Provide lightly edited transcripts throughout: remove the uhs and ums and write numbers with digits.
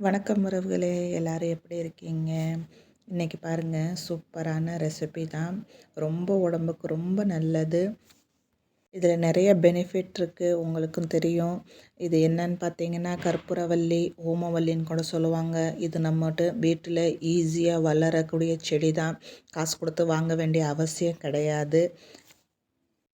வணக்கம் உறவுகளே, எல்லாரும் எப்படி இருக்கீங்க? இன்னைக்கு பாருங்க, சூப்பரான ரெசிபி தான். ரொம்ப உடம்புக்கு ரொம்ப நல்லது. இதில் நிறைய பெனிஃபிட் இருக்குது, உங்களுக்கும் தெரியும். இது என்னன்னு பார்த்தீங்கன்னா, கற்பூரவள்ளி, ஓமவல்லின்னு கூட சொல்லுவாங்க. இது நம்மட்டு வீட்டில் ஈஸியாக வளரக்கூடிய செடி தான். காசு கொடுத்து வாங்க வேண்டிய அவசியம் கிடையாது.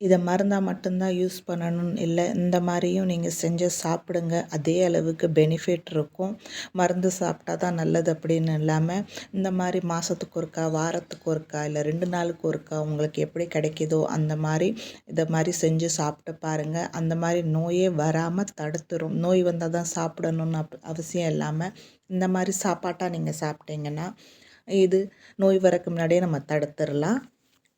இதை மருந்தாக மட்டும்தான் யூஸ் பண்ணணும்னு இல்லை, இந்த மாதிரியும் நீங்கள் செஞ்சு சாப்பிடுங்க. அதே அளவுக்கு பெனிஃபிட் இருக்கும். மருந்து சாப்பிட்டா தான் நல்லது அப்படின்னு இல்லாமல், இந்த மாதிரி மாதத்துக்கு ஒருக்கா, வாரத்துக்கு ஒருக்கா, இல்லை 2 நாளுக்கு ஒருக்கா உங்களுக்கு எப்படி கிடைக்குதோ அந்த மாதிரி இதை மாதிரி செஞ்சு சாப்பிட்டு பாருங்கள். அந்த மாதிரி நோயே வராமல் தடுத்துரும். நோய் வந்தால் தான் சாப்பிடணும்னு அவசியம் இல்லாமல், இந்த மாதிரி சாப்பாட்டாக நீங்கள் சாப்பிட்டீங்கன்னா இது நோய் வரக்கு முன்னாடியே நம்ம தடுத்துடலாம்.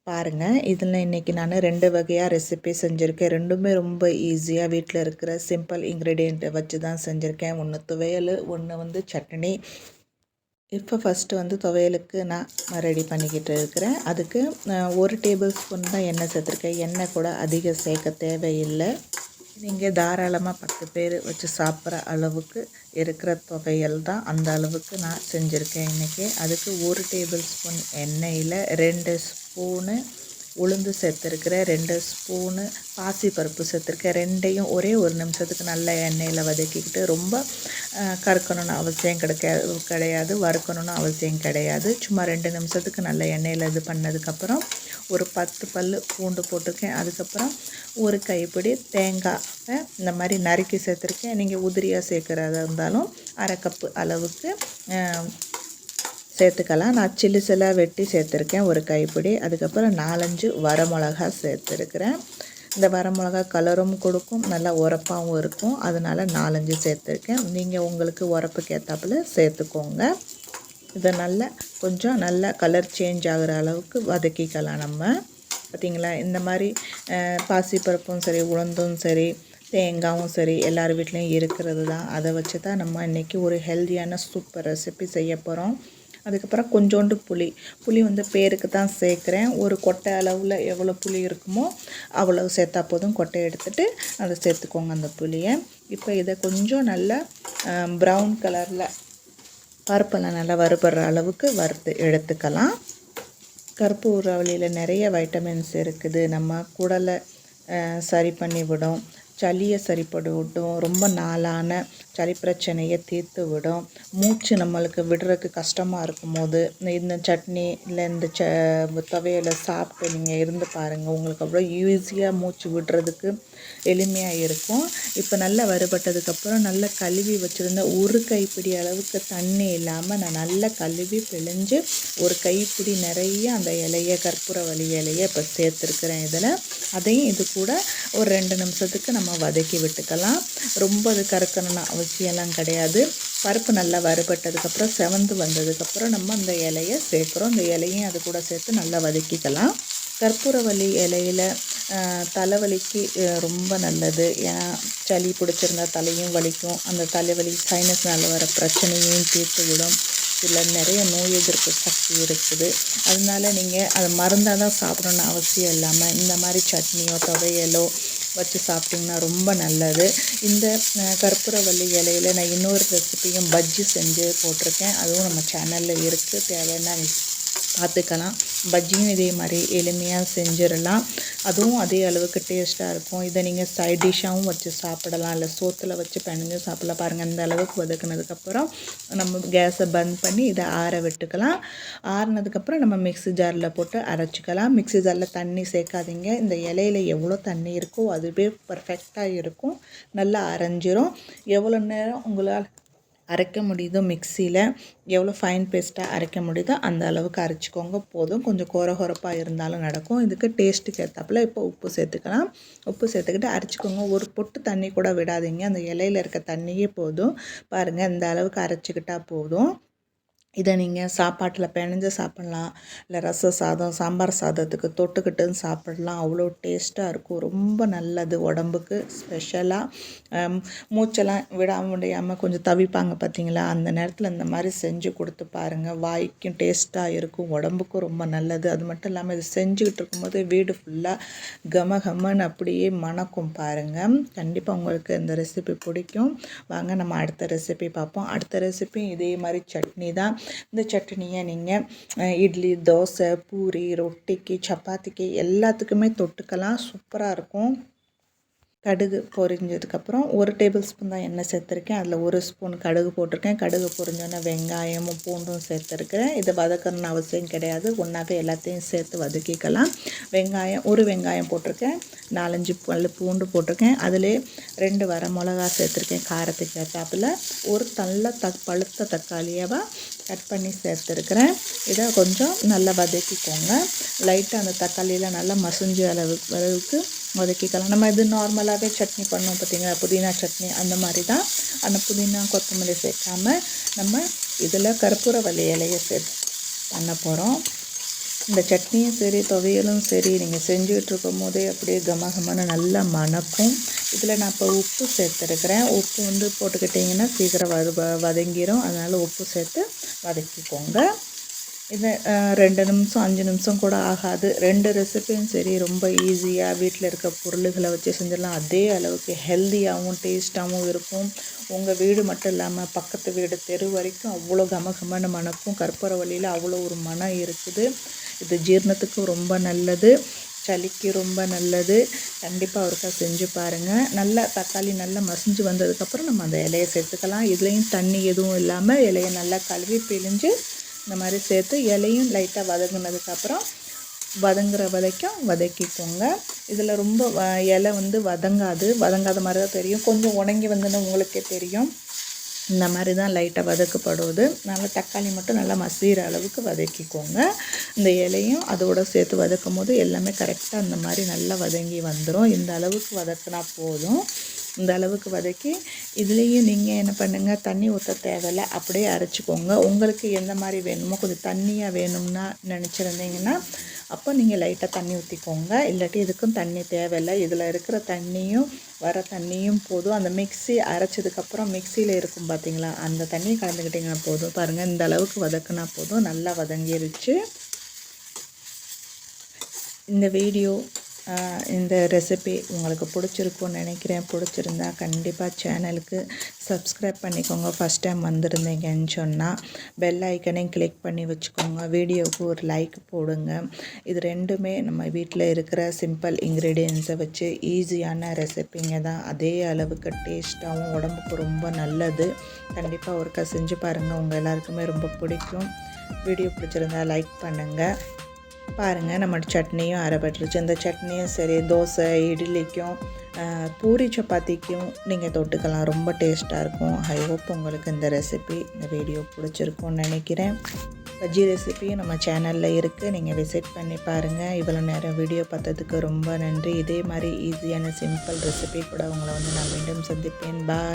பாருங்கள், இதில் இன்றைக்கி நான் 2 வகையாக ரெசிபி செஞ்சுருக்கேன். ரெண்டுமே ரொம்ப ஈஸியாக வீட்டில் இருக்கிற சிம்பிள் இன்க்ரீடியண்ட்டை வச்சு தான் செஞ்சுருக்கேன். ஒன்று துவையல், ஒன்று வந்து சட்னி. இப்போ ஃபஸ்ட்டு துவையலுக்கு நான் ரெடி பண்ணிக்கிட்டு இருக்கிறேன். அதுக்கு 1 டேபிள் ஸ்பூன் தான் எண்ணெய் சேர்த்துருக்கேன். எண்ணெய் கூட அதிகம் சேர்க்க தேவையில்லை. நீங்கள் தாராளமாக 10 பேர் வச்சு சாப்பிட்ற அளவுக்கு இருக்கிற துவையல் தான். அந்த அளவுக்கு நான் செஞ்சுருக்கேன் இன்றைக்கி. அதுக்கு 1 டேபிள் ஸ்பூன் எண்ணெயில் 2 ஸ்பூனு உளுந்து சேர்த்துருக்கிறேன், 2 ஸ்பூனு பாசிப்பருப்பு சேர்த்துருக்கேன். ரெண்டையும் ஒரே 1 நிமிஷத்துக்கு நல்ல எண்ணெயில் வதக்கிக்கிட்டு, ரொம்ப கறக்கணும்னு அவசியம் கிடையாது, வறுக்கணும்னு அவசியம் கிடையாது. சும்மா 2 நிமிஷத்துக்கு நல்ல எண்ணெயில் இது பண்ணதுக்கப்புறம் ஒரு 10 பல் பூண்டு போட்டிருக்கேன். அதுக்கப்புறம் ஒரு கைப்பிடி தேங்காயை இந்த மாதிரி நறுக்கி சேர்த்துருக்கேன். நீங்கள் உதிரியாக சேர்க்குறதா இருந்தாலும் 1/2 கப்பு அளவுக்கு சேர்த்துக்கலாம். நான் சில்லுசெல்லாம் வெட்டி சேர்த்துருக்கேன் ஒரு கைப்பிடி. அதுக்கப்புறம் 4-5 வரமிளகா சேர்த்துருக்கிறேன். இந்த வரமிளகா கலரும் கொடுக்கும், நல்லா உரப்பாகவும் இருக்கும். அதனால் 4-5 சேர்த்துருக்கேன். நீங்கள் உங்களுக்கு உரப்புக்கு ஏற்றாப்புல சேர்த்துக்கோங்க. இதை கொஞ்சம் நல்லா கலர் சேஞ்ச் ஆகிற அளவுக்கு வதக்கிக்கலாம் நம்ம. பார்த்திங்களா, இந்த மாதிரி பாசிப்பருப்பும் சரி, உளுந்தும் சரி, தேங்காயும் சரி, எல்லார் வீட்லேயும் இருக்கிறது தான். அதை வச்சு தான் நம்ம இன்றைக்கி ஒரு ஹெல்த்தியான சூப்பர் ரெசிபி செய்ய போகிறோம். அதுக்கப்புறம் கொஞ்சோண்டு புளி பேருக்கு தான் சேர்க்குறேன். ஒரு கொட்டை அளவில் எவ்வளோ புளி இருக்குமோ அவ்வளோ சேர்த்தா போதும். கொட்டை எடுத்துகிட்டு அதை சேர்த்துக்கோங்க அந்த புளியை. இப்போ இதை கொஞ்சம் நல்லா ப்ரௌன் கலரில் பருப்பெல்லாம் நல்லா வறுபடுற அளவுக்கு வறுத்து எடுத்துக்கலாம். கற்பூரவள்ளியில் நிறைய வைட்டமின்ஸ் இருக்குது. நம்ம குடலை சரி பண்ணி விடும், சளியை சரிப்படி விடும், ரொம்ப நாளான சளி பிரச்சனையை தீர்த்து விடும். மூச்சு நம்மளுக்கு விடுறதுக்கு கஷ்டமாக இருக்கும் போது இந்த சட்னி இல்லை இந்த துவையலை சாப்பிட்டு நீங்கள் இருந்து பாருங்கள். உங்களுக்கு அவ்வளோ ஈஸியாக மூச்சு விடுறதுக்கு எளிமையாக இருக்கும். இப்போ நல்லா வறுபட்டதுக்கப்புறம் நல்லா கழுவி வச்சுருந்த ஒரு கைப்பிடி அளவுக்கு தண்ணி இல்லாமல் நான் நல்லா கழுவி பிழிஞ்சு ஒரு கைப்பிடி நிறைய அந்த இலையை, கற்பூரவள்ளி இலையை இப்போ சேர்த்துருக்குறேன் இதில். அதையும் இது கூட ஒரு 2 நிமிஷத்துக்கு நம்ம வதக்கி விட்டுக்கலாம். ரொம்ப அது கறக்கணும்னு அவசியம்லாம் கிடையாது. பருப்பு நல்லா வறுபட்டதுக்கப்புறம் செவந்து வந்ததுக்கப்புறம் நம்ம அந்த இலையை சேர்க்குறோம். இந்த இலையும் அது கூட சேர்த்து நல்லா வதக்கிக்கலாம். கற்பூரவள்ளி இலையில் தலைவலிக்கு ரொம்ப நல்லது. ஏன்னா சளி பிடிச்சிருந்தா தலையும் வலிக்கும். அந்த தலைவலி சைனஸ்னால் வர பிரச்சனையும் தீர்த்து விடும். இதில் நிறைய நோய் எதிர்ப்பு சக்தி இருக்குது. அதனால நீங்கள் அதை மருந்தாக தான் சாப்பிடணுன்னு அவசியம் இல்லாமல் இந்த மாதிரி சட்னியோ துவையலோ வச்சு சாப்பிட்டிங்கன்னா ரொம்ப நல்லது. இந்த கற்பூரவள்ளி இலையில் நான் இன்னொரு ரெசிபியும் பஜ்ஜி செஞ்சு போட்டிருக்கேன். அதுவும் நம்ம சேனலில் இருக்குது, தேவைன்னா பார்த்துக்கலாம். பஜ்ஜியும் இதே மாதிரி எளிமையாக செஞ்சிடலாம். அதுவும் அதே அளவுக்கு டேஸ்ட்டாக இருக்கும். இதை நீங்கள் சைட் டிஷ்ஷாகவும் வச்சு சாப்பிடலாம், இல்லை சோத்தில் வச்சு பிணைஞ்சு சாப்பிடலாம். பாருங்கள், இந்த அளவுக்கு வதக்குனதுக்கப்புறம் நம்ம கேஸை பந்த் பண்ணி இதை ஆற விட்டுக்கலாம். ஆறினதுக்கப்புறம் நம்ம மிக்ஸி ஜாரில் போட்டு அரைச்சிக்கலாம். மிக்ஸி ஜாரில் தண்ணி சேர்க்காதீங்க. இந்த இலையில் எவ்வளோ தண்ணி இருக்கோ அதுவே பர்ஃபெக்டாக இருக்கும், நல்லா அரைஞ்சிரும். எவ்வளோ நேரம் உங்களால் அரைக்க முடியுதோ மிக்சியில், எவ்வளோ ஃபைன் பேஸ்ட்டாக அரைக்க முடியுதோ அந்த அளவுக்கு அரைச்சிக்கோங்க போதும். கொஞ்சம் கொரகொரப்பாக இருந்தாலும் நடக்கும். இதுக்கு டேஸ்ட்டுக்கு ஏற்றாப்புல இப்போ உப்பு சேர்த்துக்கலாம். உப்பு சேர்த்துக்கிட்டு அரைச்சிக்கோங்க. ஒரு பொட்டு தண்ணி கூட விடாதீங்க, அந்த இலையில் இருக்க தண்ணியே போதும். பாருங்கள், இந்த அளவுக்கு அரைச்சிக்கிட்டால் போதும். இதை நீங்கள் சாப்பாட்டில் பெனஞ்சு சாப்பிட்லாம், இல்லை ரசம் சாதம், சாம்பார் சாதத்துக்கு தொட்டுக்கிட்டும் சாப்பிடலாம். அவ்வளோ டேஸ்ட்டாக இருக்கும். ரொம்ப நல்லது உடம்புக்கு. ஸ்பெஷலாக மூச்செல்லாம் விட முடியாமல் கொஞ்சம் தவிப்பாங்க பார்த்தீங்களா, அந்த நேரத்தில் இந்த மாதிரி செஞ்சு கொடுத்து பாருங்கள். வாய்க்கும் டேஸ்ட்டாக இருக்கும், உடம்புக்கும் ரொம்ப நல்லது. அது மட்டும் இல்லாமல் இது செஞ்சுக்கிட்டு இருக்கும்போது வீடு ஃபுல்லாக கம கமன்னு அப்படியே மணக்கும் பாருங்கள். கண்டிப்பாக உங்களுக்கு இந்த ரெசிபி பிடிக்கும். வாங்க நம்ம அடுத்த ரெசிபி பார்ப்போம். அடுத்த ரெசிபி இதே மாதிரி சட்னி தான். இந்த சட்னியை நீங்கள் இட்லி, தோசை, பூரி, ரொட்டிக்கு, சப்பாத்திக்கு எல்லாத்துக்குமே தொட்டுக்கலாம். சூப்பராக இருக்கும். கடுகு பொரிஞ்சதுக்கப்புறம் 1 டேபிள் ஸ்பூன் தான் எண்ணெய் சேர்த்துருக்கேன். அதில் 1 ஸ்பூன் கடுகு போட்டிருக்கேன். கடுகு பொரிஞ்சோன்னே வெங்காயமும் பூண்டும் சேர்த்துருக்கிறேன். இதை வதக்கணும்னு அவசியம் கிடையாது, ஒன்றாவே எல்லாத்தையும் சேர்த்து வதக்கிக்கலாம். ஒரு வெங்காயம் போட்டிருக்கேன், 4-5 பல் பூண்டு போட்டிருக்கேன். அதிலே 2 வரமிளகா சேர்த்துருக்கேன் காரத்துக்கு ஏற்றாப்புல. ஒரு நல்ல பழுத்த தக்காளியாக கட் பண்ணி சேர்த்துருக்கிறேன். இதை கொஞ்சம் நல்லா வதக்கிக்கோங்க. லைட்டாக அந்த தக்காளியில் நல்லா மசிஞ்ச அளவுக்கு வதக்கிக்கலாம். நம்ம இது நார்மலாகவே சட்னி பண்ணோம் பார்த்தீங்களா, புதினா சட்னி, அந்த மாதிரி தான். அந்த புதினா கொத்தமல்லி சேர்க்காம நம்ம இதில் கற்பூரவள்ளி இலையை சேர்த்து பண்ண போகிறோம். இந்த சட்னியும் சரி, துவையலும் சரி, நீங்கள் செஞ்சுக்கிட்டு இருக்கும் போதே அப்படியே கமகமான நல்லா மணக்கும். இதில் நான் இப்போ உப்பு சேர்த்துருக்கிறேன். உப்பு போட்டுக்கிட்டிங்கன்னா சீக்கிரம் வதங்கிடும். அதனால் உப்பு சேர்த்து வதக்கிக்கோங்க. இது 2 நிமிஷம் 5 நிமிஷம் கூட ஆகாது. 2 ரெசிபியும் சரி ரொம்ப ஈஸியாக வீட்டில் இருக்க பொருள்களை வச்சு செஞ்சிடலாம். அதே அளவுக்கு ஹெல்த்தியாகவும் டேஸ்ட்டாகவும் இருக்கும். உங்கள் வீடு மட்டும் இல்லாமல் பக்கத்து வீடு, தெரு வரைக்கும் அவ்வளோ கமகமான மணக்கும். கற்பூரவள்ளியில் அவ்வளோ ஒரு மனம் இருக்குது. இது ஜீரணத்துக்கு ரொம்ப நல்லது, சளிக்கு ரொம்ப நல்லது. கண்டிப்பாக ஒருக்கா செஞ்சு பாருங்கள். நல்லா தக்காளி நல்லா மசிஞ்சு வந்ததுக்கப்புறம் நம்ம அந்த இலையை சேர்த்துக்கலாம். இதுலேயும் தண்ணி எதுவும் இல்லாமல் இலையை நல்லா கழுவி பிழிஞ்சு இந்த மாதிரி சேர்த்து இலையும் லைட்டாக வதங்கினதுக்கப்புறம் வதங்குற வரைக்கும் வதக்கிக்கோங்க. இதில் ரொம்ப இலை வதங்காத மாதிரி தான் தெரியும். கொஞ்சம் உணங்கி வந்துன்னு உங்களுக்கே தெரியும். இந்த மாதிரி தான் லைட்டாக வதக்கப்படுவது. நல்லா தக்காளி மட்டும் நல்லா மசிகிற அளவுக்கு வதக்கிக்கோங்க. இந்த இலையும் அதோடு சேர்த்து வதக்கும் போது எல்லாமே கரெக்டாக இந்த மாதிரி நல்லா வதங்கி வந்துடும். இந்த அளவுக்கு வதக்கினா போதும். இந்த அளவுக்கு வதக்கி இதுலேயும் நீங்கள் என்ன பண்ணுங்கள், தண்ணி ஊற்ற தேவையில்லை, அப்படியே அரைச்சிக்கோங்க. உங்களுக்கு எந்த மாதிரி வேணுமோ, கொஞ்சம் தண்ணியாக வேணும்னா நினச்சிருந்தீங்கன்னா அப்போ நீங்கள் லைட்டாக தண்ணி ஊற்றிக்கோங்க. இல்லாட்டி இதுக்கும் தண்ணி தேவையில்லை. இதில் இருக்கிற தண்ணியும் வர தண்ணியும் போதும். அந்த மிக்ஸி அரைச்சதுக்கப்புறம் மிக்சியில் இருக்கும் பார்த்தீங்களா, அந்த தண்ணியை கலந்துக்கிட்டிங்கன்னா போதும். பாருங்கள், இந்த அளவுக்கு வதக்குனா போதும். நல்லா வதங்கிருச்சு. இந்த வீடியோ இந்த ரெசிபி உங்களுக்கு பிடிச்சிருக்குன்னு நினைக்கிறேன். பிடிச்சிருந்தா கண்டிப்பாக சேனலுக்கு சப்ஸ்கிரைப் பண்ணிக்கோங்க. ஃபஸ்ட் டைம் வந்திருந்தீங்கன்னு சொன்னால் பெல் ஐக்கனையும் கிளிக் பண்ணி வச்சுக்கோங்க. வீடியோவுக்கு ஒரு லைக் போடுங்க. இது ரெண்டுமே நம்ம வீட்டில் இருக்கிற சிம்பிள் இன்க்ரீடியன்ஸை வச்சு ஈஸியான ரெசிபிங்க தான். அதே அளவுக்கு டேஸ்ட்டாகவும் உடம்புக்கு ரொம்ப நல்லது. கண்டிப்பாக ஒருக்கா செஞ்சு பாருங்கள், உங்கள் எல்லாருக்குமே ரொம்ப பிடிக்கும். வீடியோ பிடிச்சிருந்தா லைக் பண்ணுங்கள். பாருங்கள், நம்ம சட்னியும் அரைப்பட்டுருச்சு. இந்த சட்னியும் சரி தோசை, இட்லிக்கும், பூரி, சப்பாத்திக்கும் நீங்கள் தொட்டுக்கலாம். ரொம்ப டேஸ்ட்டாக இருக்கும். ஐ ஹோப் உங்களுக்கு இந்த ரெசிபி, இந்த வீடியோ பிடிச்சிருக்கும்னு நினைக்கிறேன். பஜ்ஜி ரெசிபியும் நம்ம சேனலில் இருக்குது, நீங்கள் விசிட் பண்ணி பாருங்கள். இவ்வளோ நேரம் வீடியோ பார்த்ததுக்கு ரொம்ப நன்றி. இதே மாதிரி ஈஸியான சிம்பிள் ரெசிபி கூட உங்களை நான் மீண்டும் சந்திப்பேன். பாய்.